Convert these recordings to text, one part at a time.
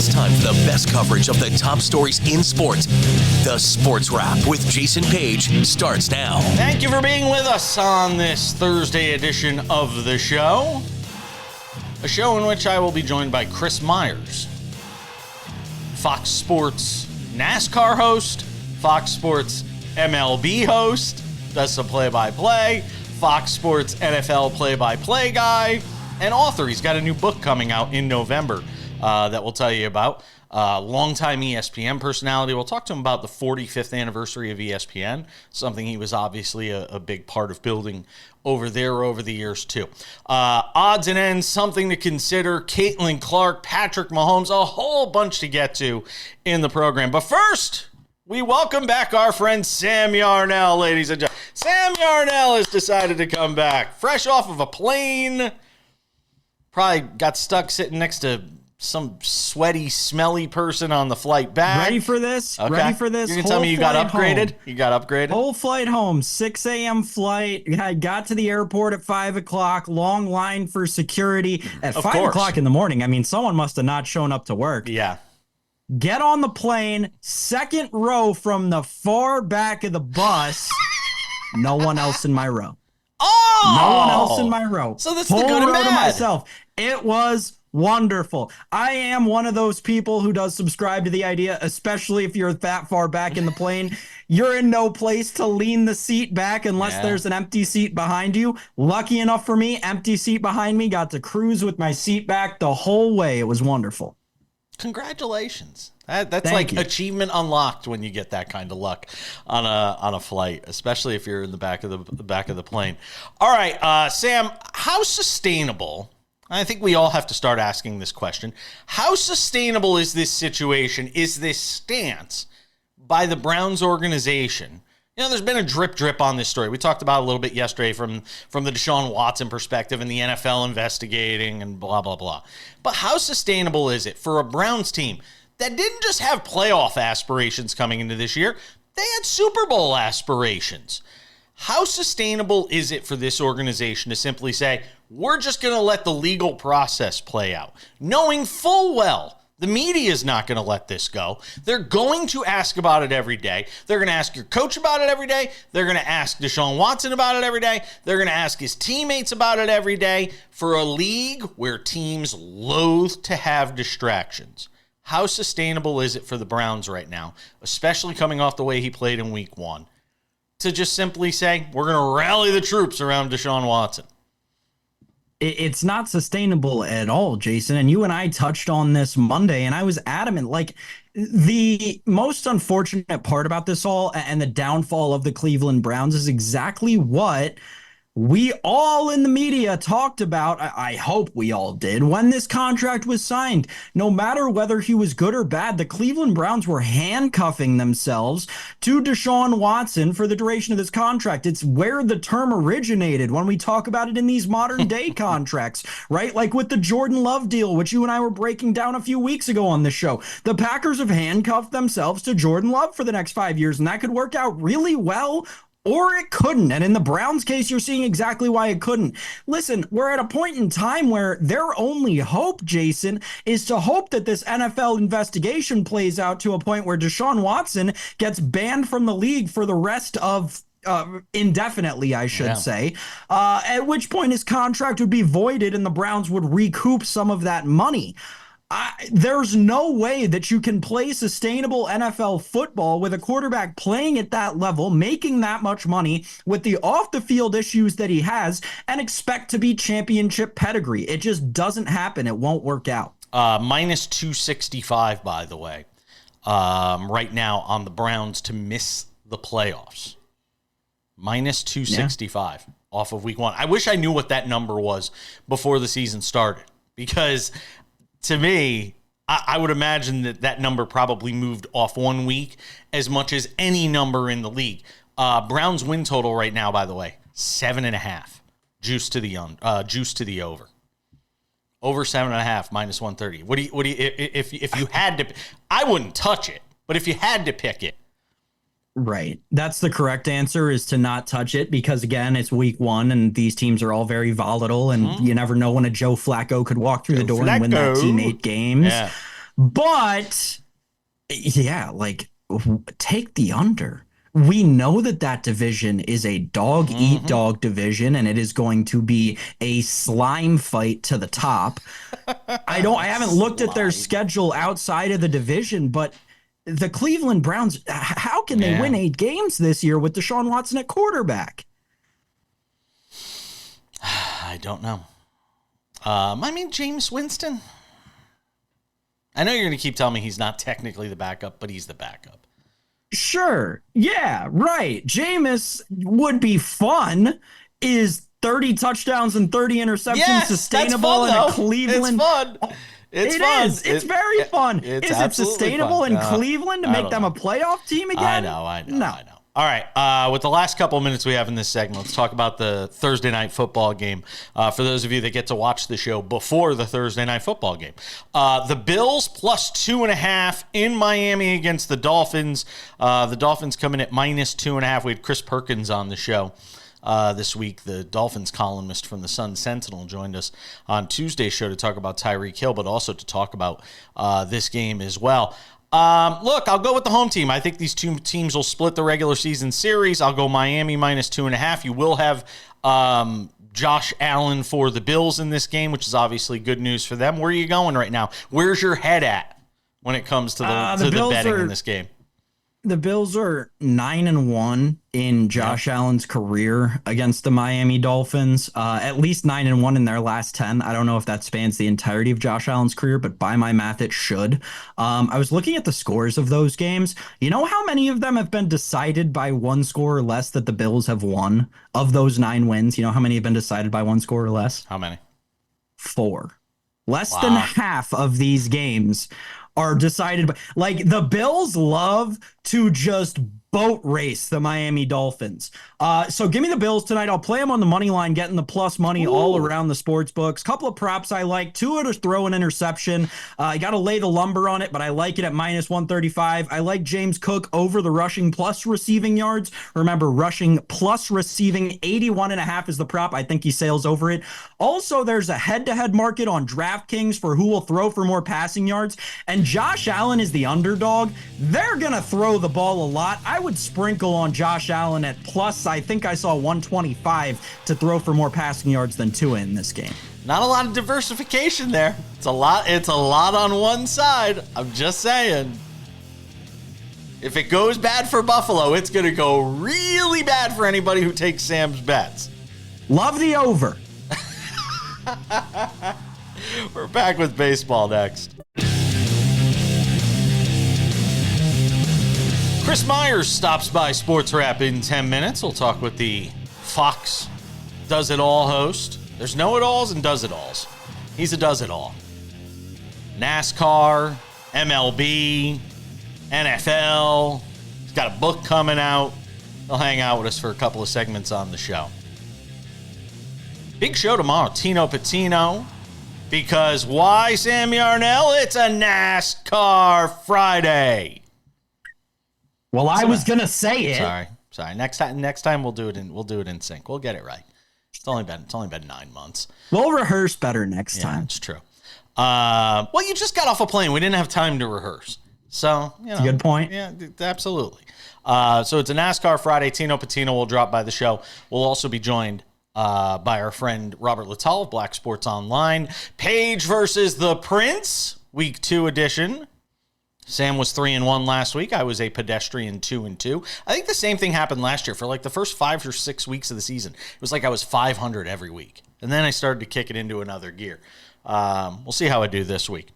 It's time for the best coverage of the top stories in sports. The Sports Wrap with Jason Page starts now. Thank you for being with us on this Thursday edition of the show. A show in which I will be joined by Chris Myers, Fox Sports NASCAR host, Fox Sports MLB host, does some play-by-play, Fox Sports NFL play-by-play guy, and author. He's got a new book coming out in November that we'll tell you about. Longtime ESPN personality. We'll talk to him about the 45th anniversary of ESPN, something he was obviously a big part of building over there over the years too. Odds and ends, something to consider, Caitlin Clark, Patrick Mahomes, a whole bunch to get to in the program. But first, we welcome back our friend Sam Yarnell, ladies and gentlemen. Sam Yarnell has decided to come back, fresh off of a plane. Probably got stuck sitting next to some sweaty, smelly person on the flight back. Ready for this? Okay. Ready for this? You can tell me you got upgraded? Home. You got upgraded? Whole flight home, 6 a.m. flight. I got to the airport at 5 o'clock, long line for security at 5 o'clock in the morning. I mean, someone must have not shown up to work. Yeah. Get on the plane, second row from the far back of the bus. No one else in my row. Oh! No one else in my row. So that's Whole the good and row to bad. myself. It was wonderful. I am one of those people who does subscribe to the idea, especially if you're that far back in the plane. You're in no place to lean the seat back unless there's an empty seat behind you. Lucky enough for me, empty seat behind me, got to cruise with my seat back the whole way. It was wonderful. Congratulations. That's Thank you. Achievement unlocked when you get that kind of luck on a flight, especially if you're in the back of the plane. All right, Sam, how sustainable? I think we all have to start asking this question. How sustainable is this situation? Is this stance by the Browns organization? You know, there's been a drip on this story. We talked about it a little bit yesterday from the Deshaun Watson perspective and the NFL investigating and blah, blah, blah. But how sustainable is it for a Browns team that didn't just have playoff aspirations coming into this year? They had Super Bowl aspirations. How sustainable is it for this organization to simply say, we're just going to let the legal process play out, knowing full well the media is not going to let this go? They're going to ask about it every day. They're going to ask your coach about it every day. They're going to ask Deshaun Watson about it every day. They're going to ask his teammates about it every day. For a league where teams loathe to have distractions, how sustainable is it for the Browns right now, especially coming off the way he played in week one, to just simply say, we're going to rally the troops around Deshaun Watson? It's not sustainable at all, Jason. And you and I touched on this Monday, and I was adamant. Like, the most unfortunate part about this all and the downfall of the Cleveland Browns is exactly what we all in the media talked about. I hope we all did when this contract was signed. No matter whether he was good or bad, the Cleveland Browns were handcuffing themselves to Deshaun Watson for the duration of this contract. It's where the term originated when we talk about it in these modern day contracts, right? Like with the Jordan Love deal, which you and I were breaking down a few weeks ago on this show. The Packers have handcuffed themselves to Jordan Love for the next 5 years, and that could work out really well, or it couldn't. And in the Browns case, you're seeing exactly why it couldn't. Listen, we're at a point in time where their only hope, Jason, is to hope that this NFL investigation plays out to a point where Deshaun Watson gets banned from the league for the rest of indefinitely, I should say, at which point his contract would be voided and the Browns would recoup some of that money. There's no way that you can play sustainable NFL football with a quarterback playing at that level, making that much money with the off-the-field issues that he has, and expect to be championship pedigree. It just doesn't happen. It won't work out. Minus 265, by the way, right now on the Browns to miss the playoffs. Minus 265 off of week one. I wish I knew what that number was before the season started, because to me, I would imagine that number probably moved off 1 week as much as any number in the league. Browns win total right now, by the way, 7.5. Juice to the over. Over 7.5 minus 130. What do you if you had to? I wouldn't touch it, but if you had to pick it. Right. That's the correct answer, is to not touch it, because, again, it's week one and these teams are all very volatile, and you never know when a Joe Flacco could walk through the door and win that team 8 games. Yeah. But yeah, like take the under. We know that division is a dog eat dog division, and it is going to be a slime fight to the top. I haven't looked at their schedule outside of the division, but the Cleveland Browns, how can they win 8 games this year with Deshaun Watson at quarterback? I don't know. I mean, Jameis Winston. I know you're going to keep telling me he's not technically the backup, but he's the backup. Sure. Yeah, right. Jameis would be fun. Is 30 touchdowns and 30 interceptions sustainable in a Cleveland? It's fun. It's fun. It's very fun. It's is it sustainable in Cleveland to make them a playoff team again? I know. All right. With the last couple of minutes we have in this segment, let's talk about the Thursday night football game. For those of you that get to watch the show before the Thursday night football game, the Bills plus 2.5 in Miami against the Dolphins. The Dolphins come in at minus 2.5. We had Chris Perkins on the show this week. The Dolphins columnist from the Sun Sentinel joined us on Tuesday's show to talk about Tyreek Hill, but also to talk about this game as well. Look, I'll go with the home team. I think these two teams will split the regular season series. I'll go Miami minus 2.5. You will have Josh Allen for the Bills in this game, which is obviously good news for them. Where are you going right now? Where's your head at when it comes to the betting in this game? The Bills are 9-1 in Josh Allen's career against the Miami Dolphins. At least 9-1 in their last 10. I don't know if that spans the entirety of Josh Allen's career, but by my math, it should. I was looking at the scores of those games. You know how many of them have been decided by one score or less that the Bills have won? Of those 9 wins, you know how many have been decided by one score or less? How many? 4. Less than half of these games are decided by, like, the Bills love to just boat race the Miami Dolphins. So give me the Bills tonight. I'll play them on the money line, getting the plus money all around the sports books. Couple of props I like. Tua to throw an interception. I got to lay the lumber on it, but I like it at minus 135. I like James Cook over the rushing plus receiving yards. Remember, rushing plus receiving 81.5 is the prop. I think he sails over it. Also, there's a head-to-head market on DraftKings for who will throw for more passing yards. And Josh Allen is the underdog. They're going to throw the ball a lot. I would sprinkle on Josh Allen at plus, I think I saw 125 to throw for more passing yards than Tua in this game. Not a lot of diversification there. It's a lot on one side. I'm just saying. If it goes bad for Buffalo, it's going to go really bad for anybody who takes Sam's bets. Love the over. We're back with baseball next. Chris Myers stops by SportsWrap in 10 minutes. We'll talk with the Fox Does It All host. There's know-it-alls and does-it-alls. He's a does-it-all. NASCAR, MLB, NFL. He's got a book coming out. He'll hang out with us for a couple of segments on the show. Big show tomorrow, Tino Patino. Because why, Sam Yarnell? It's a NASCAR Friday. Well, I was gonna say it. Sorry. Next time we'll do it in sync. We'll get it right. It's only been 9 months. We'll rehearse better next time. It's true. Well, you just got off a plane. We didn't have time to rehearse. So, That's a good point. Yeah, absolutely. So it's a NASCAR Friday. Tino Patino will drop by the show. We'll also be joined by our friend Robert Littell of Black Sports Online. Page versus the Prince, Week 2 edition. Sam was 3-1 last week. I was a pedestrian 2-2. I think the same thing happened last year. For like the first 5 or 6 weeks of the season, it was like I was 500 every week. And then I started to kick it into another gear. We'll see how I do this week.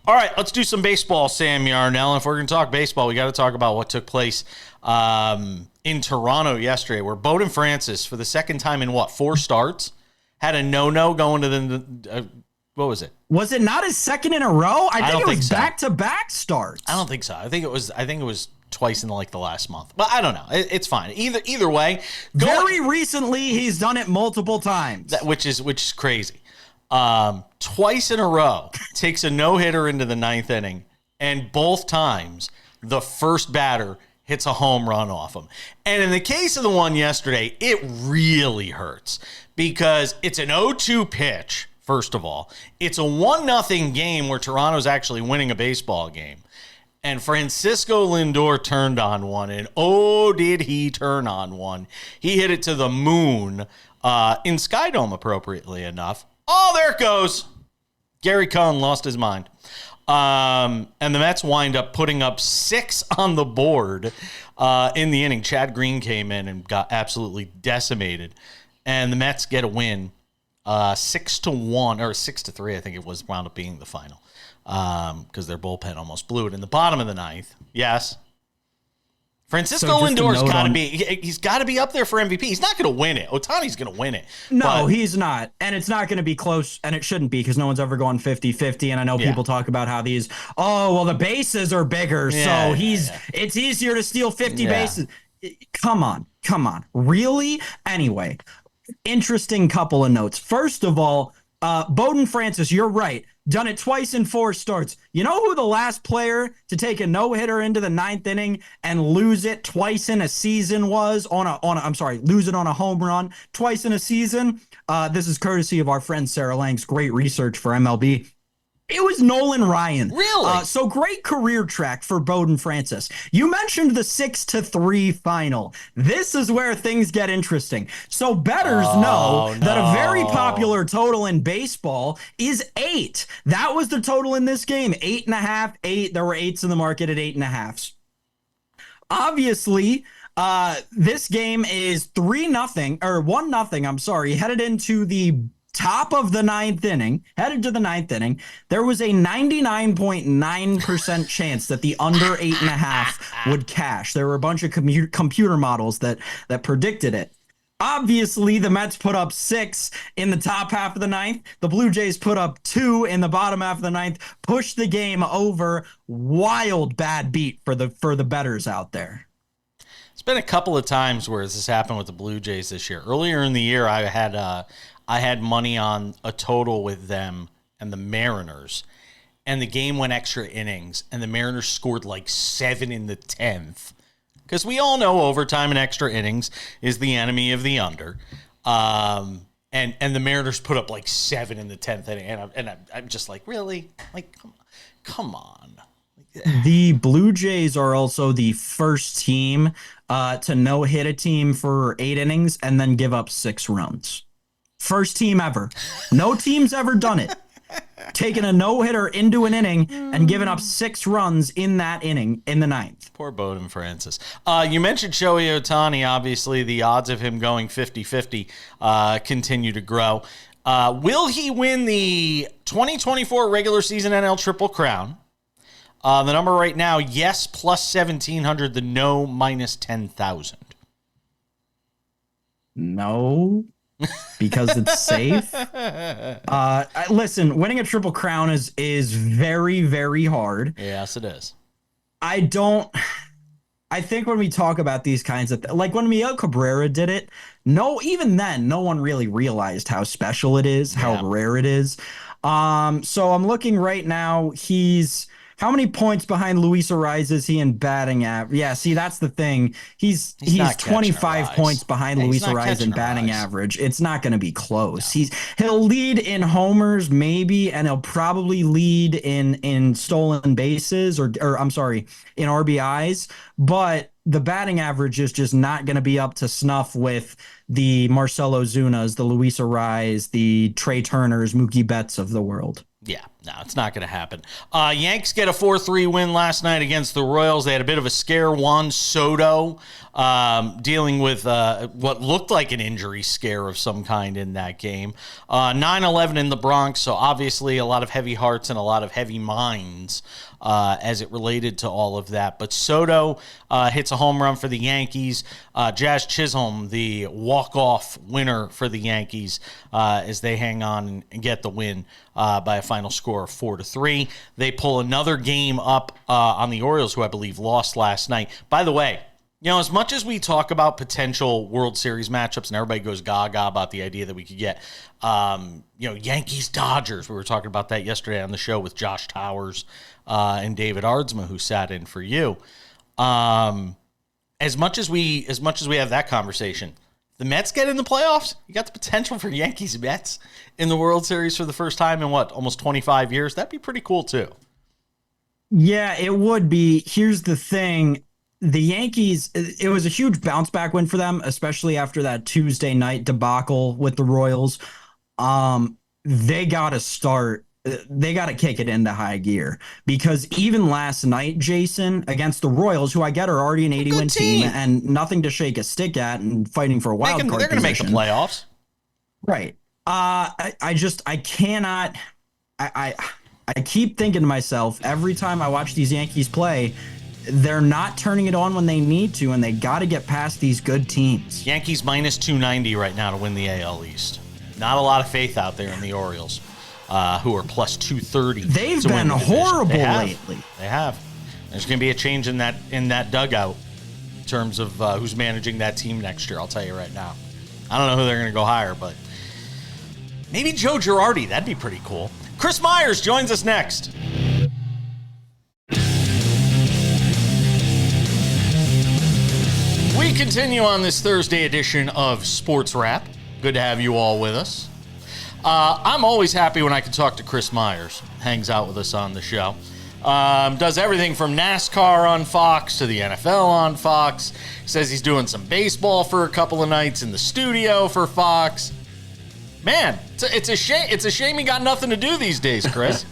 All right, let's do some baseball, Sam Yarnell. If we're going to talk baseball, we got to talk about what took place in Toronto yesterday, where Bowden Francis, for the second time in 4 starts, had a no-no going to the what was it? Was it not his second in a row? I think it was so. Back-to-back starts. I don't think so. I think it was twice in the last month. But I don't know. It's fine. Either way. Very recently, he's done it multiple times. Which is crazy. Twice in a row, takes a no-hitter into the 9th inning, and both times the first batter hits a home run off him. And in the case of the one yesterday, it really hurts because it's an 0-2 pitch first of all. It's a 1-0 game where Toronto's actually winning a baseball game. And Francisco Lindor turned on one, and oh, did he turn on one. He hit it to the moon in Skydome, appropriately enough. Oh, there it goes. Gary Cohn lost his mind. And the Mets wind up putting up 6 on the board in the inning. Chad Green came in and got absolutely decimated. And the Mets get a win 6-1, or 6-3, I think it was, wound up being the final. Because their bullpen almost blew it in the bottom of the ninth. Yes. Francisco Lindor's got to be, he's got to be up there for MVP. He's not going to win it. Ohtani's going to win it. No, he's not. And it's not going to be close, and it shouldn't be, because no one's ever gone 50-50. And I know people talk about how these, the bases are bigger, so it's easier to steal 50 bases. Come on. Really? Anyway, interesting couple of notes. First of all, Bowden Francis, you're right. Done it twice in 4 starts. You know who the last player to take a no-hitter into the 9th inning and lose it twice in a season was? Lose it on a home run twice in a season? This is courtesy of our friend Sarah Lang's great research for MLB. It was Nolan Ryan. Really? So great career track for Bowden Francis. You mentioned the 6-3 final. This is where things get interesting. So bettors know that a very popular total in baseball is 8. That was the total in this game. 8.5, 8. There were 8s in the market at 8.5. Obviously, this game is 3-0 or 1-0. I'm sorry, headed into the top of the 9th inning, headed to the 9th inning. There was a 99.9% chance that the under 8.5 would cash. There were a bunch of computer models that predicted it. Obviously, the Mets put up 6 in the top half of the 9th. The Blue Jays put up 2 in the bottom half of the 9th, pushed the game over. Wild bad beat for the bettors out there. It's been a couple of times where this has happened with the Blue Jays this year. Earlier in the year, I had money on a total with them and the Mariners, and the game went extra innings, and the Mariners scored like 7 in the 10th. Because we all know overtime and extra innings is the enemy of the under. And the Mariners put up like 7 in the 10th inning, and I'm just like, really? Like, come on. The Blue Jays are also the first team to no-hit a team for 8 innings and then give up 6 runs. First team ever. No team's ever done it. Taking a no-hitter into an inning and giving up 6 runs in that inning in the 9th. Poor Bowden Francis. You mentioned Shohei Ohtani. Obviously, the odds of him going 50-50 continue to grow. Will he win the 2024 regular season NL Triple Crown? The number right now, yes, plus 1,700. The no, minus 10,000. No. Because it's safe. Listen, winning a Triple Crown is very, very hard. Yes, it is. I think when we talk about these kinds of like when Miguel Cabrera did it, even then, no one really realized how special it is, how rare it is. So I'm looking right now. How many points behind Luis Ariz is he in batting average? Yeah, see, that's the thing. He's 25 points behind Luis Ariz in batting average. It's not going to be close. No. He'll lead in homers, maybe, and he'll probably lead in stolen bases or I'm sorry, in RBIs. But the batting average is just not going to be up to snuff with the Marcelo Zunas, the Luis Ariz, the Trey Turners, Mookie Betts of the world. Yeah, no, it's not going to happen. Yanks get a 4-3 win last night against the Royals. They had a bit of a scare. Juan Soto dealing with what looked like an injury scare of some kind in that game. 9-11 in the Bronx, so obviously a lot of heavy hearts and a lot of heavy minds as it related to all of that. But Soto hits a home run for the Yankees. Jazz Chisholm, the walk-off winner for the Yankees, as they hang on and get the win by a final score of 4-3. They pull another game up on the Orioles, who I believe lost last night. By the way, as much as we talk about potential World Series matchups and everybody goes gaga about the idea that we could get, Yankees-Dodgers. We were talking about that yesterday on the show with Josh Towers and David Ardsma, who sat in for you. As much as we have that conversation, the Mets get in the playoffs, you got the potential for Yankees Mets in the World Series for the first time in almost 25 years. That'd be pretty cool too. Yeah, it would be. Here's the thing. The Yankees, it was a huge bounce back win for them, especially after that Tuesday night debacle with the Royals. They got to start. They got to kick it into high gear because even last night, Jason, against the Royals, who I get are already an 80-win team and nothing to shake a stick at and fighting for a wild card They're going to make the playoffs. Right. I cannot. I keep thinking to myself every time I watch these Yankees play, they're not turning it on when they need to, and they got to get past these good teams. Yankees minus 290 right now to win the AL East. Not a lot of faith out there in the Orioles, who are plus 230. They've been horrible lately. They have. There's going to be a change in that dugout in terms of who's managing that team next year. I'll tell you right now. I don't know who they're going to go hire, but maybe Joe Girardi. That'd be pretty cool. Chris Myers joins us next. We continue on this Thursday edition of Sports Wrap. Good to have you all with us. I'm always happy when I can talk to Chris Myers. Hangs out with us on the show. Does everything from NASCAR on Fox to the NFL on Fox. Says he's doing some baseball for a couple of nights in the studio for Fox. Man, it's a shame. It's a shame he got nothing to do these days, Chris.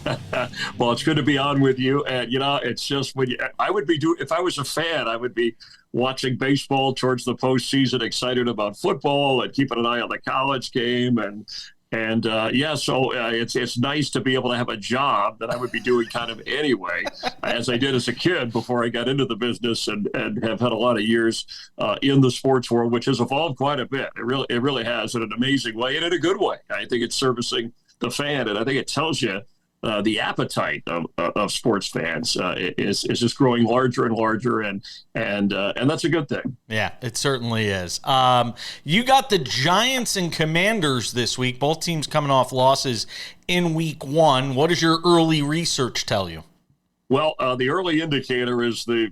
Well, it's good to be on with you. And, it's just I would be if I was a fan, I would be watching baseball towards the postseason, excited about football and keeping an eye on the college game. So it's nice to be able to have a job that I would be doing kind of anyway, as I did as a kid before I got into the business and have had a lot of years in the sports world, which has evolved quite a bit. It really has in an amazing way and in a good way. I think it's servicing the fan, and I think it tells you the appetite of sports fans is just growing larger and larger, and that's a good thing. Yeah, it certainly is. You got the Giants and Commanders this week, both teams coming off losses in week one. What does your early research tell you? Well, the early indicator is the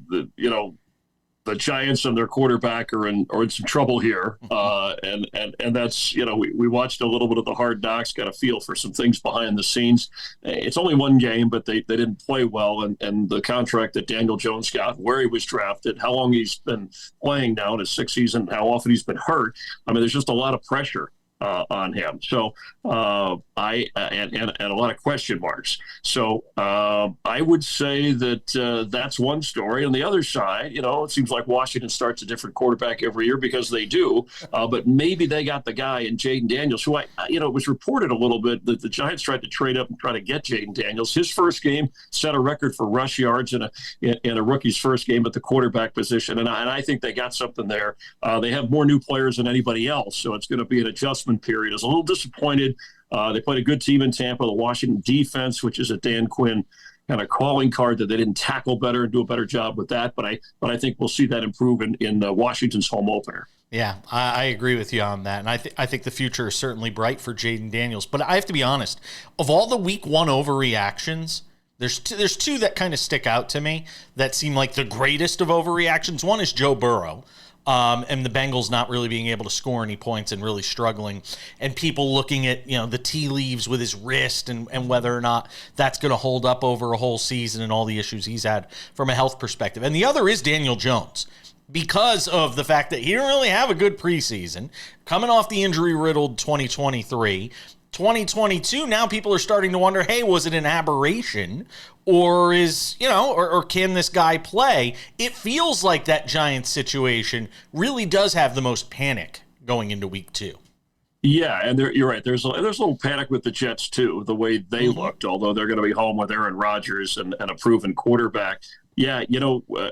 Giants and their quarterback are in some trouble here, and that's we watched a little bit of the Hard Knocks, got a feel for some things behind the scenes. It's only one game, but they didn't play well, and the contract that Daniel Jones got, where he was drafted, how long he's been playing now in his sixth season, how often he's been hurt. I mean, there's just a lot of pressure on him. So and a lot of question marks. So I would say that that's one story. On the other side, it seems like Washington starts a different quarterback every year because they do. But maybe they got the guy in Jaden Daniels, who it was reported a little bit that the Giants tried to trade up and try to get Jaden Daniels. His first game set a record for rush yards in a rookie's first game at the quarterback position. And I think they got something there. They have more new players than anybody else. So it's going to be an adjustment period. I was a little disappointed. They played a good team in Tampa, the Washington defense, which is a Dan Quinn kind of calling card, that they didn't tackle better and do a better job with that. But I think we'll see that improve in Washington's home opener. Yeah, I agree with you on that. And I think the future is certainly bright for Jaden Daniels. But I have to be honest, of all the week one overreactions, there's two that kind of stick out to me that seem like the greatest of overreactions. One is Joe Burrow. And the Bengals not really being able to score any points and really struggling, and people looking at the tea leaves with his wrist and whether or not that's going to hold up over a whole season and all the issues he's had from a health perspective. And the other is Daniel Jones, because of the fact that he didn't really have a good preseason, coming off the injury-riddled 2023. 2022, now people are starting to wonder, hey, was it an aberration, or or can this guy play? It feels like that Giants situation really does have the most panic going into week two. Yeah, and you're right. There's a little panic with the Jets too, the way they looked, although they're going to be home with Aaron Rodgers and a proven quarterback. Yeah,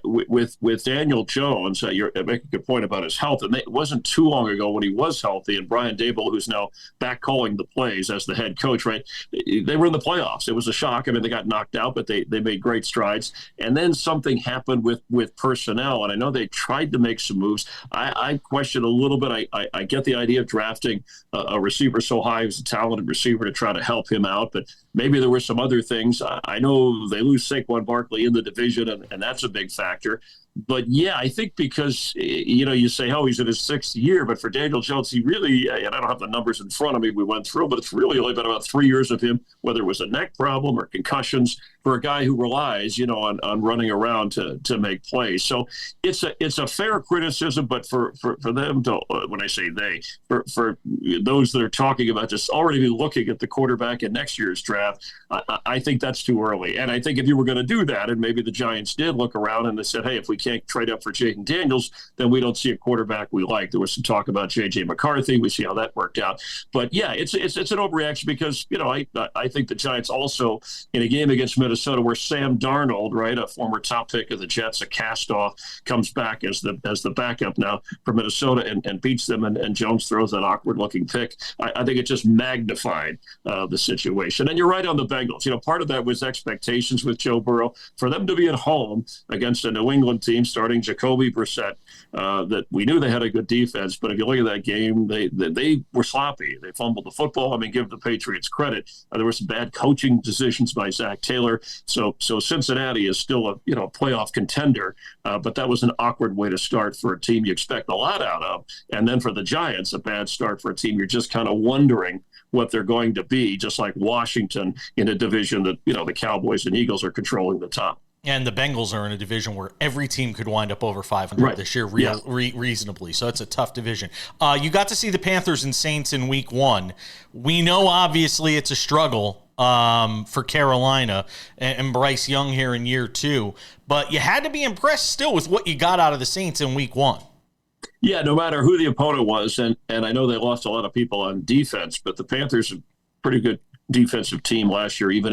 with Daniel Jones, you make a good point about his health. And it wasn't too long ago when he was healthy, and Brian Daboll, who's now back calling the plays as the head coach, right? They were in the playoffs. It was a shock. I mean, they got knocked out, but they made great strides. And then something happened with personnel, and I know they tried to make some moves. I question a little bit. I get the idea of drafting a receiver so high, who's a talented receiver, to try to help him out, but maybe there were some other things. I know they lose Saquon Barkley in the division, and that's a big factor. But yeah, I think because, you say, oh, he's in his 6th year, but for Daniel Jones, he really, and I don't have the numbers in front of me, we went through, but it's really only been about 3 years of him, whether it was a neck problem or concussions, for a guy who relies, on running around to make plays. So it's a fair criticism, but for them to, when I say they, for those that are talking about just already be looking at the quarterback in next year's draft, I think that's too early. And I think if you were going to do that, and maybe the Giants did look around and they said, hey, if we can't trade up for Jaden Daniels, then we don't see a quarterback we like. There was some talk about J.J. McCarthy. We see how that worked out. But yeah, it's an overreaction because, I think the Giants also, in a game against Minnesota where Sam Darnold, right, a former top pick of the Jets, a cast-off, comes back as the backup now for Minnesota and beats them, and Jones throws that awkward-looking pick. I think it just magnified the situation. And you're right on the Bengals. Part of that was expectations with Joe Burrow. For them to be at home against a New England team starting Jacoby Brissett, that we knew they had a good defense, but if you look at that game, they were sloppy. They fumbled the football. I mean, give the Patriots credit. There were some bad coaching decisions by Zach Taylor. So Cincinnati is still a playoff contender, but that was an awkward way to start for a team you expect a lot out of. And then for the Giants, a bad start for a team you're just kind of wondering what they're going to be, just like Washington in a division that, the Cowboys and Eagles are controlling the top. And the Bengals are in a division where every team could wind up over 500 this year reasonably. So it's a tough division. You got to see the Panthers and Saints in week 1. We know, obviously, it's a struggle for Carolina and Bryce Young here in year 2. But you had to be impressed still with what you got out of the Saints in week 1. Yeah, no matter who the opponent was. And I know they lost a lot of people on defense, but the Panthers are pretty good defensive team last year, even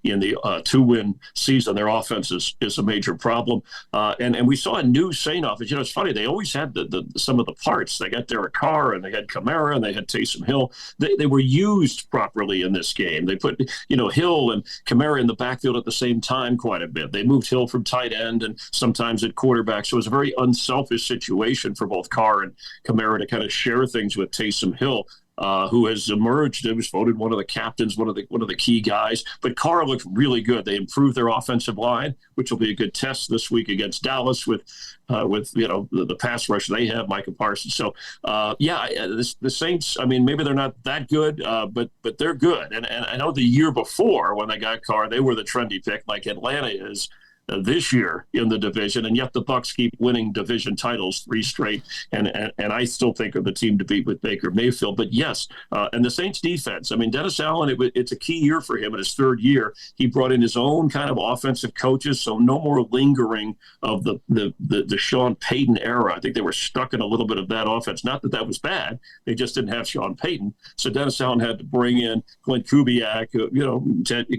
in the 2-win season. Their offense is a major problem. And we saw a new Saint offense. It's funny, they always had some of the parts. They got Derek Carr and they had Kamara and they had Taysom Hill. They were used properly in this game. They put, Hill and Kamara in the backfield at the same time quite a bit. They moved Hill from tight end and sometimes at quarterback. So it was a very unselfish situation for both Carr and Kamara to kind of share things with Taysom Hill. Who has emerged. It was voted one of the captains, one of the key guys. But Carr looked really good. They improved their offensive line, which will be a good test this week against Dallas with the pass rush they have, Micah Parsons. So the Saints. I mean, maybe they're not that good, but they're good. And I know the year before when they got Carr, they were the trendy pick, like Atlanta is this year in the division, and yet the Bucs keep winning division titles 3 straight, and I still think are the team to beat with Baker Mayfield. But yes, and the Saints defense, I mean, Dennis Allen, it's a key year for him in his 3rd year. He brought in his own kind of offensive coaches, so no more lingering of the Sean Payton era. I think they were stuck in a little bit of that offense. Not that was bad, they just didn't have Sean Payton. So Dennis Allen had to bring in Clint Kubiak,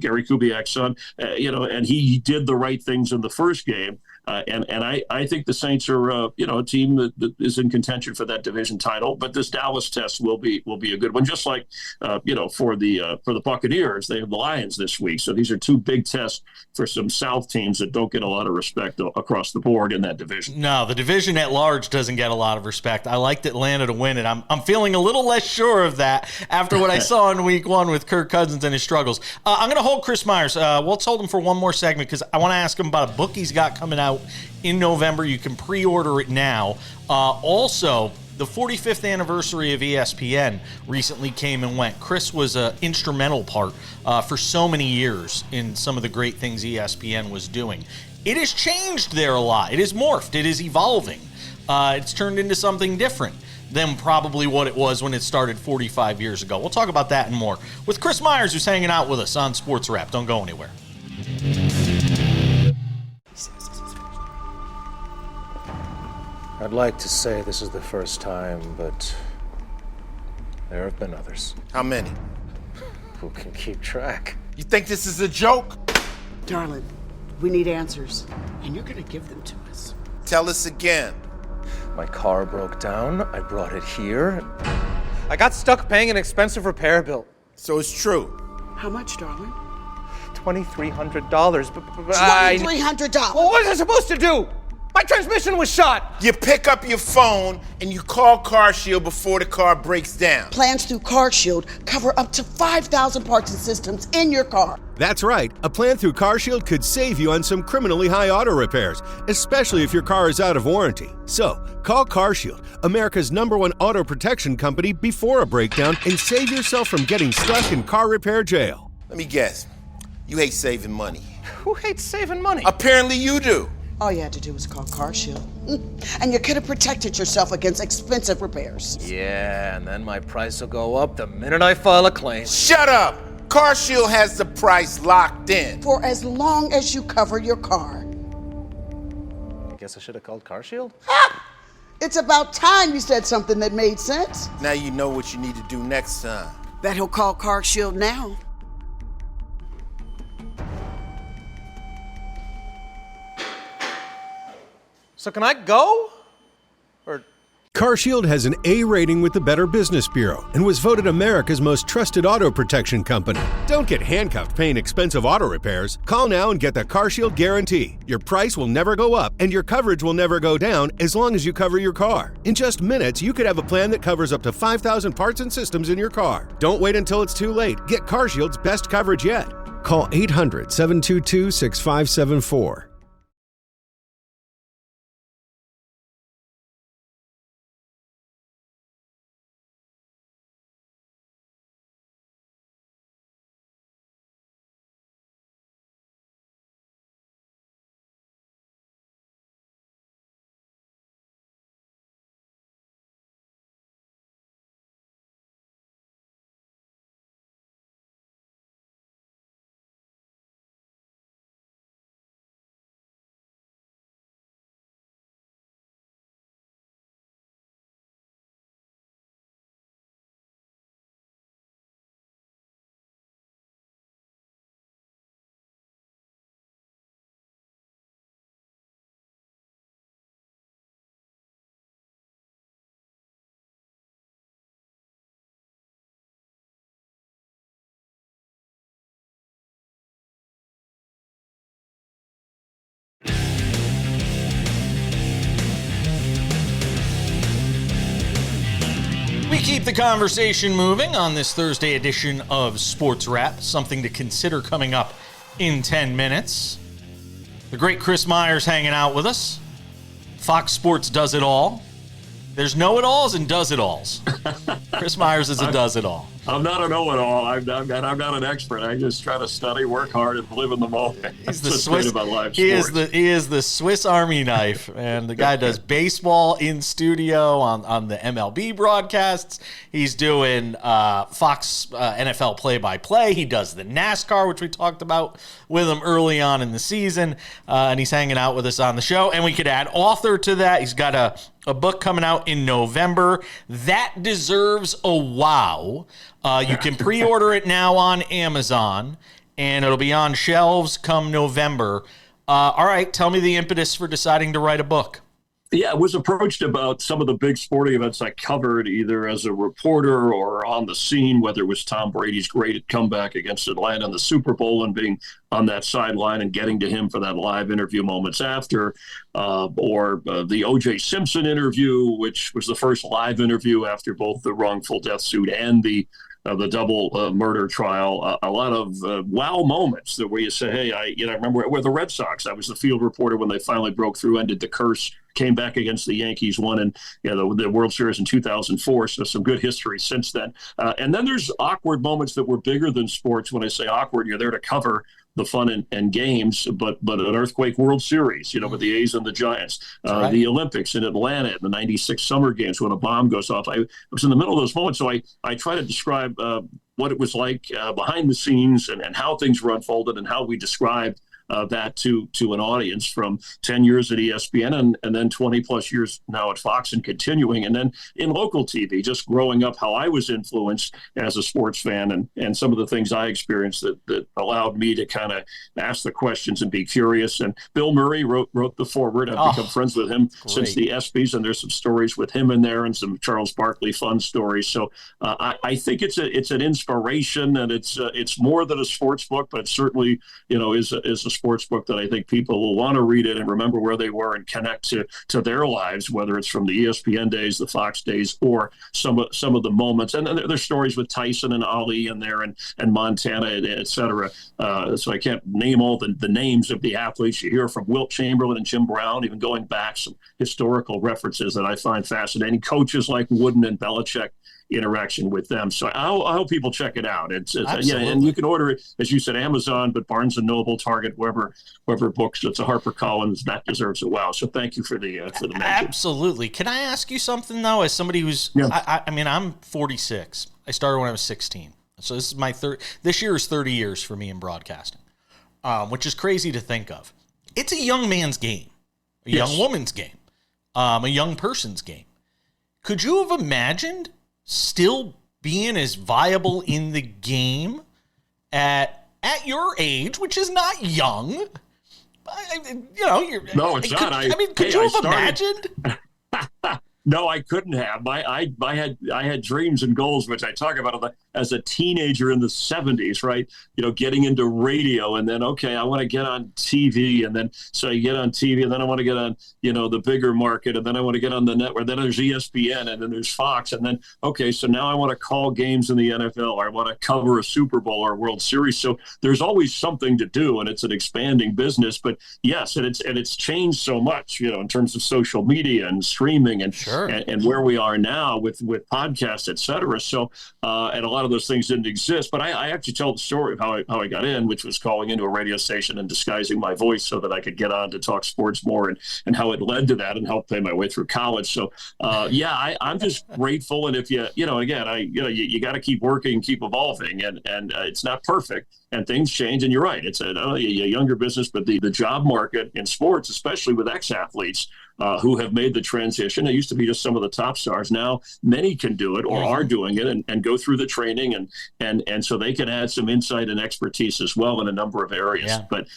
Gary Kubiak's son, and he did the right things in the first game. And I think the Saints are a team that is in contention for that division title. But this Dallas test will be a good one. Just like for the Buccaneers, they have the Lions this week. So these are 2 big tests for some South teams that don't get a lot of respect across the board in that division. No, the division at large doesn't get a lot of respect. I liked Atlanta to win it. I'm feeling a little less sure of that after what I saw in week 1 with Kirk Cousins and his struggles. I'm going to hold Chris Myers. Let's hold him for one more segment because I want to ask him about a book he's got coming out in November. You can pre-order it now. Also, the 45th anniversary of ESPN recently came and went. Chris was an instrumental part for so many years in some of the great things ESPN was doing. It has changed there a lot. It has morphed. It is evolving. It's turned into something different than probably what it was when it started 45 years ago. We'll talk about that and more with Chris Myers, who's hanging out with us on Sports Wrap. Don't go anywhere. I'd like to say this is the first time, but there have been others. How many? Who can keep track? You think this is a joke? Darling, we need answers, and you're gonna give them to us. Tell us again. My car broke down. I brought it here. I got stuck paying an expensive repair bill. So it's true. How much, darling? $2,300. But $2,300. what was I supposed to do? My transmission was shot. You pick up your phone and you call CarShield before the car breaks down. Plans through CarShield cover up to 5,000 parts and systems in your car. That's right. A plan through CarShield could save you on some criminally high auto repairs, especially if your car is out of warranty. So, call CarShield, America's #1 auto protection company, before a breakdown and save yourself from getting stuck in car repair jail. Let me guess. You hate saving money. Who hates saving money? Apparently you do. All you had to do was call CarShield. And you could have protected yourself against expensive repairs. Yeah, and then my price will go up the minute I file a claim. Shut up! CarShield has the price locked in. For as long as you cover your car. I guess I should have called CarShield? It's about time you said something that made sense. Now you know what you need to do next time. Bet he'll call CarShield now. So can I go? Or CarShield has an A rating with the Better Business Bureau and was voted America's most trusted auto protection company. Don't get handcuffed paying expensive auto repairs. Call now and get the CarShield guarantee. Your price will never go up and your coverage will never go down as long as you cover your car. In just minutes, you could have a plan that covers up to 5,000 parts and systems in your car. Don't wait until it's too late. Get CarShield's best coverage yet. Call 800-722-6574. We keep the conversation moving on this Thursday edition of Sports Wrap. Something to consider coming up in 10 minutes. The great Chris Myers hanging out with us. Fox Sports does it all. There's know-it-alls and does-it-alls. Chris Myers is a does-it-all. I'm not a know-it-all. I'm not an expert. I just try to study, work hard, and live in the moment. He's the That's Swiss. about live He sports. is the Swiss Army knife, and the guy does baseball in studio on the MLB broadcasts. He's doing Fox NFL play-by-play. He does the NASCAR, which we talked about with him early on in the season, and he's hanging out with us on the show. And we could add author to that. He's got a book coming out in November that deserves a wow. You can pre-order it now on Amazon, and it'll be on shelves come November. All right, tell me the impetus for deciding to write a book. Yeah, I was approached about some of the big sporting events I covered, either as a reporter or on the scene, whether it was Tom Brady's great comeback against Atlanta in the Super Bowl and being on that sideline and getting to him for that live interview moments after, or the O.J. Simpson interview, which was the first live interview after both the wrongful death suit and the double murder trial. A lot of wow moments that where you say, hey, I remember with the Red Sox, I was the field reporter when they finally broke through, ended the curse, came back against the Yankees, won in the World Series in 2004. So some good history since then. And then there's awkward moments that were bigger than sports. When I say awkward, you're there to cover the fun and games, but an earthquake World Series, with the A's and the Giants, right. The Olympics in Atlanta in the 96 Summer Games when a bomb goes off. I was in the middle of those moments. So I try to describe what it was like behind the scenes and how things were unfolded and how we described that to an audience from 10 years at ESPN and then 20 plus years now at Fox and continuing. And then in local TV, just growing up, how I was influenced as a sports fan and some of the things I experienced that allowed me to kind of ask the questions and be curious. And Bill Murray wrote the foreword. I've become friends with him since the ESPYs, and there's some stories with him in there and some Charles Barkley fun stories. So I think it's an inspiration, and it's more than a sports book, but it certainly, is a sports book that I think people will want to read it and remember where they were and connect to their lives, whether it's from the ESPN days, the Fox days, or some of the moments. And then there's stories with Tyson and Ali in there and Montana, et cetera. So I can't name all the names of the athletes. You hear from Wilt Chamberlain and Jim Brown, even going back, some historical references that I find fascinating. Coaches like Wooden and Belichick, interaction with them. So I hope people check it out. It's yeah, and you can order it, as you said, Amazon, but Barnes and Noble, Target, wherever books. It's a HarperCollins that deserves it. Wow. So thank you for the mention. Absolutely. Can I ask you something though? As somebody who's, I mean, I'm 46. I started when I was 16. So this is my this year is 30 years for me in broadcasting, which is crazy to think of. It's a young man's game, a young woman's game, a young person's game. Could you have imagined still being as viable in the game at your age, which is not young? No, it's not. I mean, could you have imagined? No, I couldn't have. I had dreams and goals, which I talk about as a teenager in the 70s, right? Getting into radio, and then, okay, I want to get on TV, and then so you get on TV, and then I want to get on, the bigger market, and then I want to get on the network. Then there's ESPN, and then there's Fox, and then, okay, so now I want to call games in the NFL, or I want to cover a Super Bowl or a World Series. So there's always something to do, and it's an expanding business. But yes, and it's changed so much, in terms of social media and streaming and and where we are now with podcasts, et cetera. So, and a lot of those things didn't exist. But I actually tell the story of how I got in, which was calling into a radio station and disguising my voice so that I could get on to talk sports more, and how it led to that and helped pay my way through college. So, I'm just grateful. And if you got to keep working, keep evolving, and it's not perfect. And things change, and you're right. It's a younger business, but the job market in sports, especially with ex-athletes who have made the transition. It used to be just some of the top stars. Now many can do it or are doing it and go through the training, and so they can add some insight and expertise as well in a number of areas. Yeah. But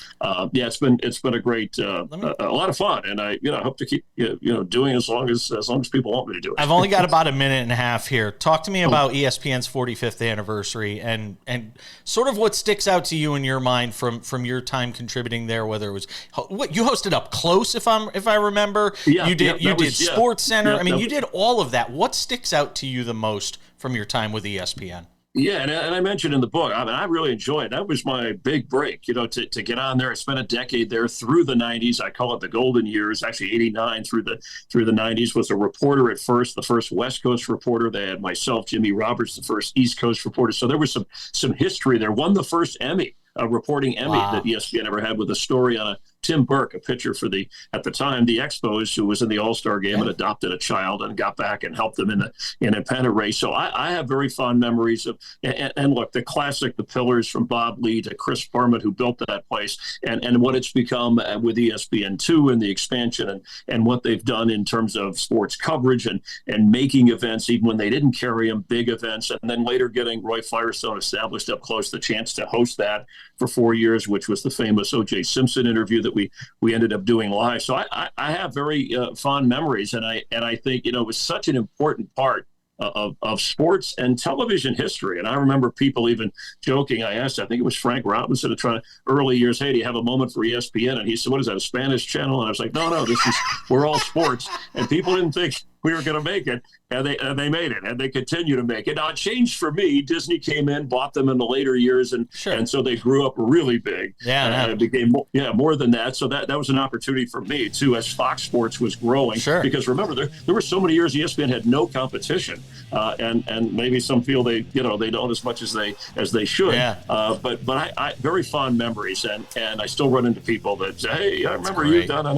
it's been a great a lot of fun, and I hope to keep doing as long as people want me to do it. I've only got about a minute and a half here. Talk to me about ESPN's 45th anniversary and sort of what sticks out to you in your mind from your time contributing there, whether it was what you hosted Up Close, if I remember. You did Sports Center. You did all of that. What sticks out to you the most from your time with ESPN? Yeah, and I mentioned in the book, I really enjoyed it. That was my big break, to get on there. I spent a decade there through the 90s. I call it the golden years. Actually, 89 through the 90s. Was a reporter at first, the first West Coast reporter. They had myself, Jimmy Roberts, the first East Coast reporter. So there was some history there. Won the first Emmy. A reporting Emmy that ESPN ever had, with a story on Tim Burke, a pitcher for at the time, the Expos, who was in the All-Star game and adopted a child and got back and helped them in a pennant race. So I have very fond memories of, and look, the classic, the pillars from Bob Lee to Chris Berman, who built that place, and what it's become with ESPN2 and the expansion and what they've done in terms of sports coverage and making events, even when they didn't carry them, big events, and then later getting Roy Firestone established Up Close, the chance to host that for 4 years, which was the famous O.J. Simpson interview that we ended up doing live. So I have very fond memories, and I think it was such an important part of sports and television history. And I remember people even joking. I asked, I think it was Frank Robinson, early years, hey, do you have a moment for ESPN? And he said, what is that, a Spanish channel? And I was like, no, we're all sports. And people didn't think we were going to make it, and they made it, and they continue to make it. Now, it changed for me. Disney came in, bought them in the later years, and so they grew up really big. Yeah, it became more than that. So that was an opportunity for me too, as Fox Sports was growing. Sure. Because remember, there were so many years ESPN had no competition, and maybe some feel they don't as much as they should. Yeah. But I very fond memories, and I still run into people that say, hey, I remember you done on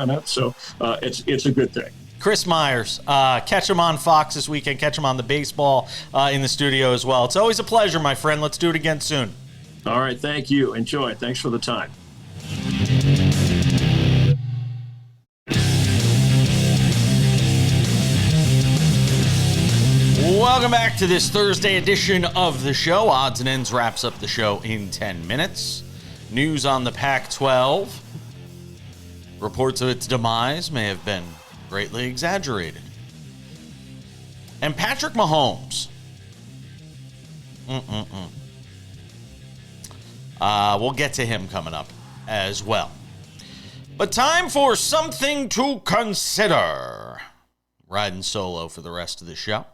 that. So it's a good thing. Chris Myers, catch him on Fox this weekend. Catch him on the baseball in the studio as well. It's always a pleasure, my friend. Let's do it again soon. All right. Thank you. Enjoy. Thanks for the time. Welcome back to this Thursday edition of the show. Odds and Ends wraps up the show in 10 minutes. News on the Pac-12. Reports of its demise may have been greatly exaggerated. And Patrick Mahomes. We'll get to him coming up as well. But time for something to consider. Riding solo for the rest of the show.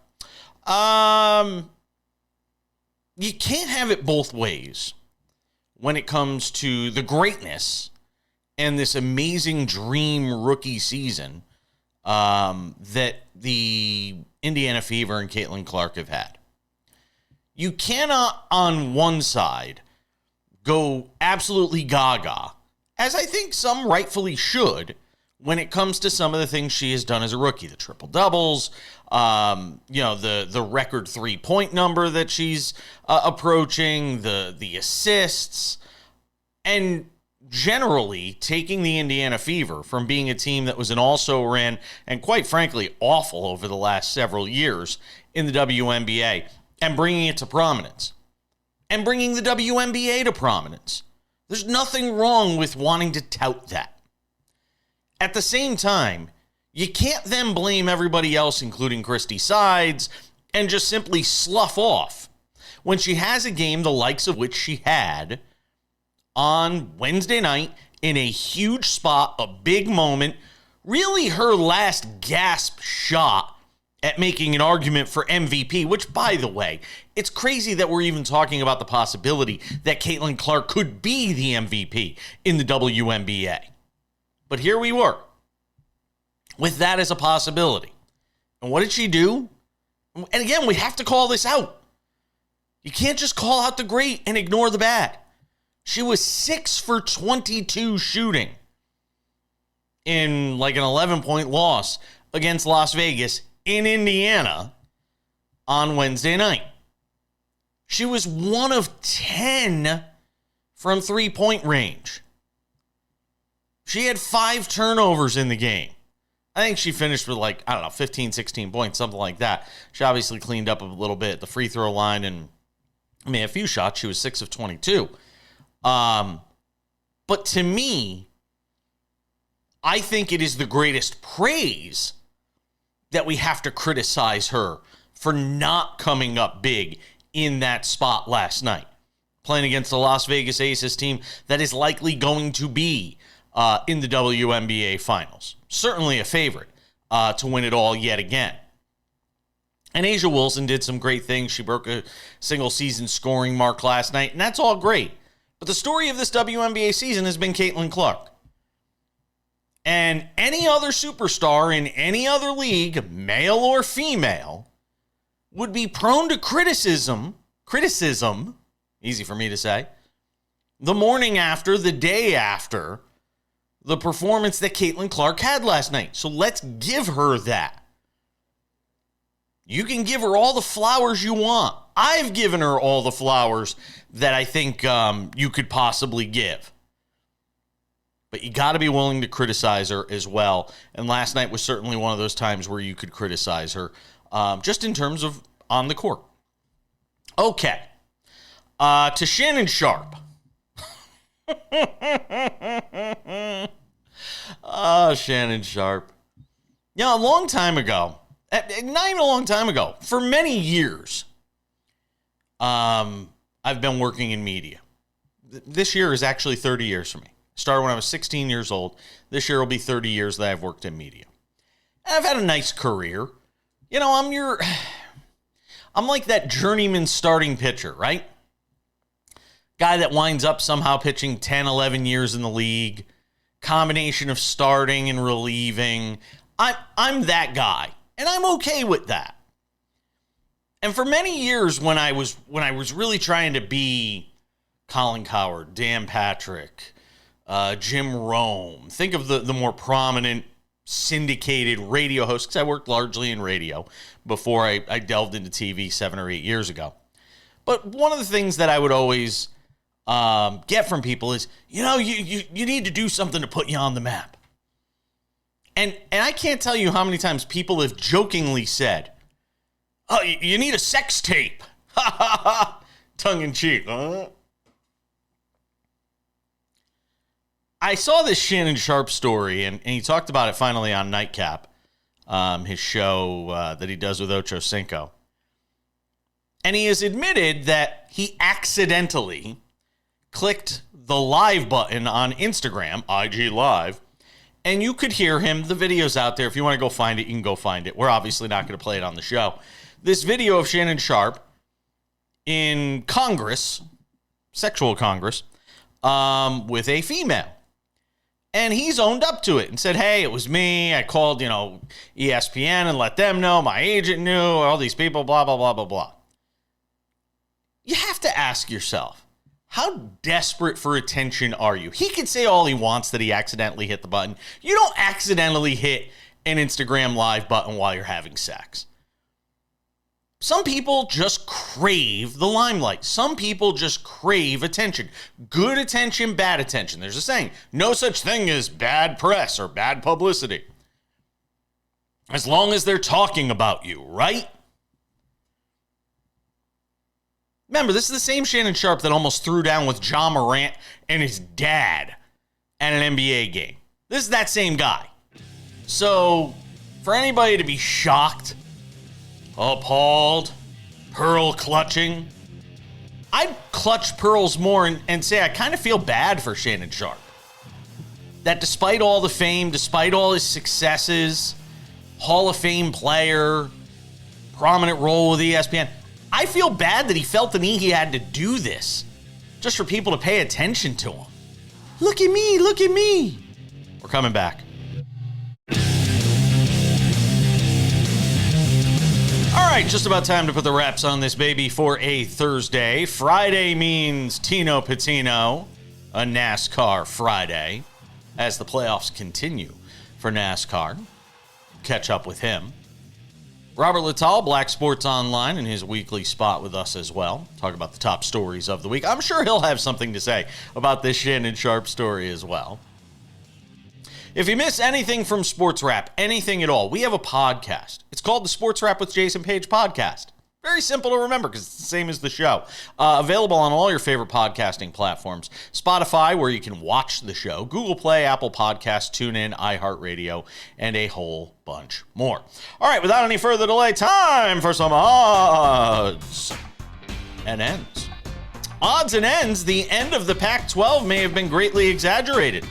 You can't have it both ways when it comes to the greatness and this amazing dream rookie season that the Indiana Fever and Caitlin Clark have had. You cannot, on one side, go absolutely gaga, as I think some rightfully should, when it comes to some of the things she has done as a rookie. The triple doubles, the record 3-point number that she's approaching, the assists, and generally taking the Indiana Fever from being a team that was an also-ran and quite frankly awful over the last several years in the WNBA and bringing it to prominence and bringing the WNBA to prominence. There's nothing wrong with wanting to tout that. At the same time, you can't then blame everybody else, including Christy Sides, and just simply slough off when she has a game the likes of which she had on Wednesday night in a huge spot, a big moment, really her last gasp shot at making an argument for MVP, which, by the way, it's crazy that we're even talking about the possibility that Caitlin Clark could be the MVP in the WNBA. But here we were, with that as a possibility. And what did she do? And again, we have to call this out. You can't just call out the great and ignore the bad. She was 6 for 22 shooting in like an 11-point loss against Las Vegas in Indiana on Wednesday night. She was 1 of 10 from 3-point range. She had 5 turnovers in the game. I think she finished with 15, 16 points, something like that. She obviously cleaned up a little bit at the free throw line and a few shots. She was 6 of 22. But to me, I think it is the greatest praise that we have to criticize her for not coming up big in that spot last night, playing against the Las Vegas Aces team that is likely going to be in the WNBA Finals. Certainly a favorite to win it all yet again. And A'ja Wilson did some great things. She broke a single-season scoring mark last night, and that's all great. But the story of this WNBA season has been Caitlin Clark. And any other superstar in any other league, male or female, would be prone to criticism, easy for me to say, the morning after, the day after, the performance that Caitlin Clark had last night. So let's give her that. You can give her all the flowers you want. I've given her all the flowers that I think you could possibly give. But you got to be willing to criticize her as well. And last night was certainly one of those times where you could criticize her, just in terms of on the court. Okay. To Shannon Sharpe. Oh, Shannon Sharpe. A long time ago, not even a long time ago, for many years, I've been working in media. This year is actually 30 years for me. Started when I was 16 years old. This year will be 30 years that I've worked in media. And I've had a nice career. I'm like that journeyman starting pitcher, right? Guy that winds up somehow pitching 10, 11 years in the league. Combination of starting and relieving. I'm that guy, and I'm okay with that. And for many years, when I was really trying to be Colin Cowherd, Dan Patrick, Jim Rome, think of the more prominent syndicated radio hosts, because I worked largely in radio before I delved into TV 7 or 8 years ago. But one of the things that I would always get from people is, you need to do something to put you on the map. And I can't tell you how many times people have jokingly said, oh, you need a sex tape. Ha ha ha. Tongue in cheek. I saw this Shannon Sharpe story, and he talked about it finally on Nightcap, his show that he does with Ocho Cinco. And he has admitted that he accidentally clicked the live button on Instagram, IG Live, and you could hear him. The video's out there. If you want to go find it, you can go find it. We're obviously not going to play it on the show. This video of Shannon Sharpe in Congress, sexual Congress, with a female. And he's owned up to it and said, hey, it was me. I called, ESPN and let them know. My agent knew. All these people, blah, blah, blah, blah, blah. You have to ask yourself, how desperate for attention are you? He can say all he wants that he accidentally hit the button. You don't accidentally hit an Instagram live button while you're having sex. Some people just crave the limelight. Some people just crave attention. Good attention, bad attention. There's a saying, no such thing as bad press or bad publicity. As long as they're talking about you, right? Remember, this is the same Shannon Sharpe that almost threw down with John Morant and his dad at an NBA game. This is that same guy. So, for anybody to be shocked, appalled, pearl clutching, I'd clutch pearls more and say I kind of feel bad for Shannon Sharpe. That despite all the fame, despite all his successes, Hall of Fame player, prominent role with ESPN, I feel bad that he felt the need he had to do this just for people to pay attention to him. Look at me, look at me. We're coming back. All right, just about time to put the wraps on this baby for a Thursday. Friday means Tino Patino, a NASCAR Friday, as the playoffs continue for NASCAR. Catch up with him. Robert Littal, Black Sports Online, in his weekly spot with us as well. Talk about the top stories of the week. I'm sure he'll have something to say about this Shannon Sharpe story as well. If you miss anything from SportsWrap, anything at all, we have a podcast. It's called the SportsWrap with Jason Page podcast. Very simple to remember because it's the same as the show. Available on all your favorite podcasting platforms. Spotify, where you can watch the show. Google Play, Apple Podcasts, TuneIn, iHeartRadio, and a whole bunch more. All right, without any further delay, time for some odds and ends. Odds and ends, the end of the Pac-12 may have been greatly exaggerated.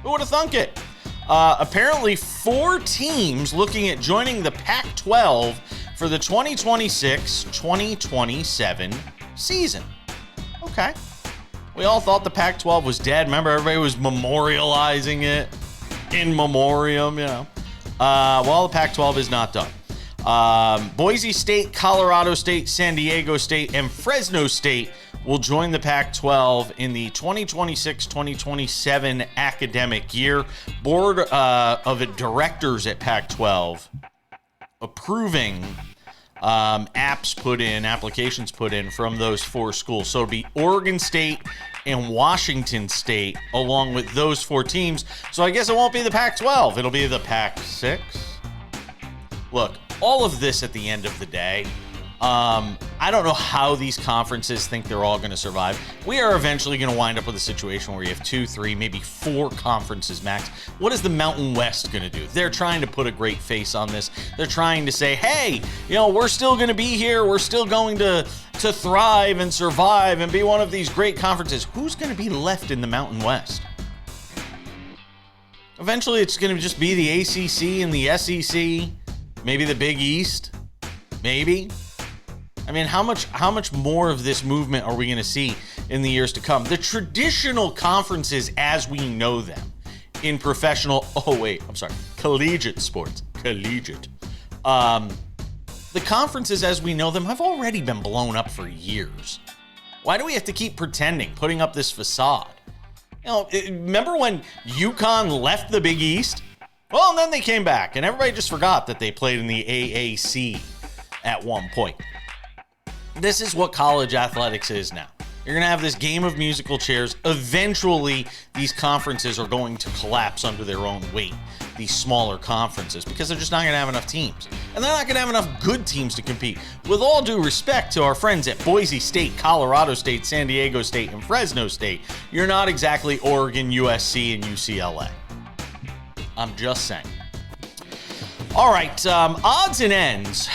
Who would have thunk it? Apparently, 4 teams looking at joining the Pac-12 for the 2026-2027 season. Okay. We all thought the Pac-12 was dead. Remember, everybody was memorializing it in memoriam, Well, the Pac-12 is not done. Boise State, Colorado State, San Diego State, and Fresno State will join the Pac-12 in the 2026-2027 academic year. Board of Directors at Pac-12 approving applications put in from those 4 schools. So it'll be Oregon State and Washington State along with those 4 teams. So I guess it won't be the Pac-12. It'll be the Pac-6. Look, all of this at the end of the day, I don't know how these conferences think they're all going to survive. We are eventually going to wind up with a situation where you have 2, 3, maybe 4 conferences max. What is the Mountain West going to do? They're trying to put a great face on this. They're trying to say, hey, we're still going to be here. We're still going to thrive and survive and be one of these great conferences. Who's going to be left in the Mountain West? Eventually, it's going to just be the ACC and the SEC, maybe the Big East, maybe. I mean, how much more of this movement are we going to see in the years to come? The traditional conferences as we know them in collegiate sports. The conferences as we know them have already been blown up for years. Why do we have to keep pretending, putting up this facade? Remember when UConn left the Big East? Well, and then they came back, and everybody just forgot that they played in the AAC at one point. This is what college athletics is now. You're going to have this game of musical chairs. Eventually, these conferences are going to collapse under their own weight, these smaller conferences, because they're just not going to have enough teams. And they're not going to have enough good teams to compete. With all due respect to our friends at Boise State, Colorado State, San Diego State, and Fresno State, you're not exactly Oregon, USC, and UCLA. I'm just saying. All right, odds and ends.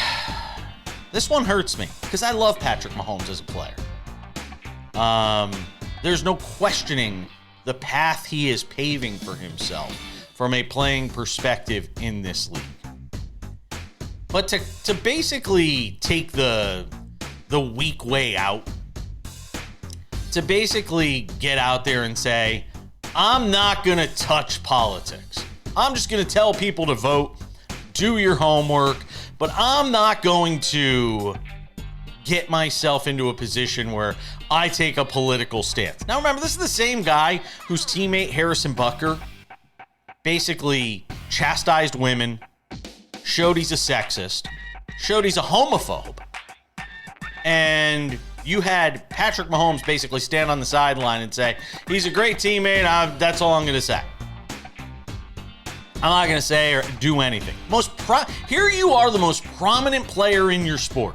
This one hurts me because I love Patrick Mahomes as a player. There's no questioning the path he is paving for himself from a playing perspective in this league. But to basically take the weak way out, to basically get out there and say, I'm not going to touch politics. I'm just going to tell people to vote, do your homework, but I'm not going to get myself into a position where I take a political stance. Now remember, this is the same guy whose teammate Harrison Butker basically chastised women, showed he's a sexist, showed he's a homophobe, and you had Patrick Mahomes basically stand on the sideline and say, he's a great teammate, that's all I'm going to say. I'm not going to say or do anything. Here you are, the most prominent player in your sport.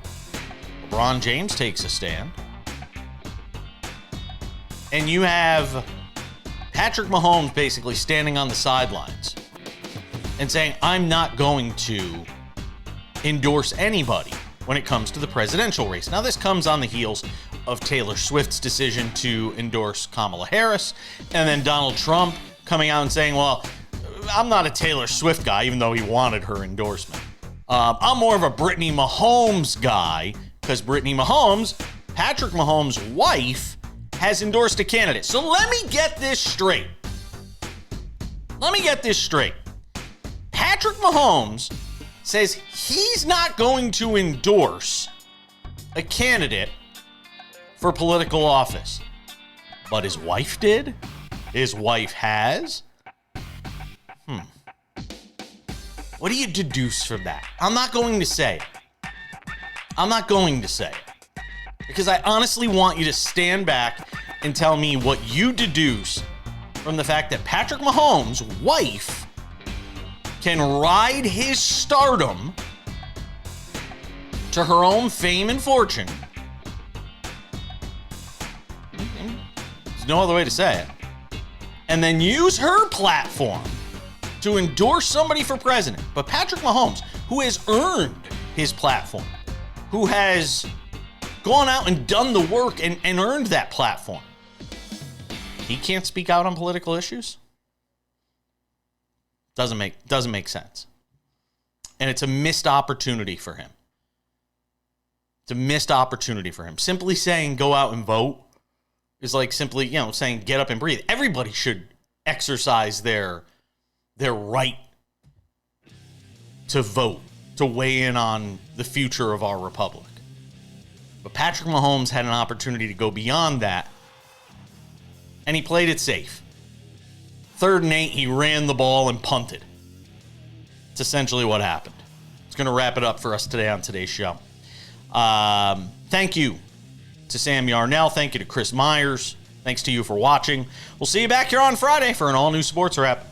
LeBron James takes a stand. And you have Patrick Mahomes basically standing on the sidelines and saying, I'm not going to endorse anybody when it comes to the presidential race. Now, this comes on the heels of Taylor Swift's decision to endorse Kamala Harris, and then Donald Trump coming out and saying, well, I'm not a Taylor Swift guy, even though he wanted her endorsement. I'm more of a Brittany Mahomes guy, because Brittany Mahomes, Patrick Mahomes' wife, has endorsed a candidate. So let me get this straight. Patrick Mahomes says he's not going to endorse a candidate for political office. But his wife did. His wife has. What do you deduce from that? I'm not going to say it. Because I honestly want you to stand back and tell me what you deduce from the fact that Patrick Mahomes' wife can ride his stardom to her own fame and fortune. There's no other way to say it. And then use her platform to endorse somebody for president. But Patrick Mahomes, who has earned his platform, who has gone out and done the work and earned that platform, he can't speak out on political issues? Doesn't make sense. And it's a missed opportunity for him. Simply saying go out and vote is like simply, saying get up and breathe. Everybody should exercise their right to vote, to weigh in on the future of our republic. But Patrick Mahomes had an opportunity to go beyond that, and he played it safe. 3rd and 8, he ran the ball and punted. It's essentially what happened. It's going to wrap it up for us today on today's show. Thank you to Sam Yarnell. Thank you to Chris Myers. Thanks to you for watching. We'll see you back here on Friday for an all-new Sports Wrap.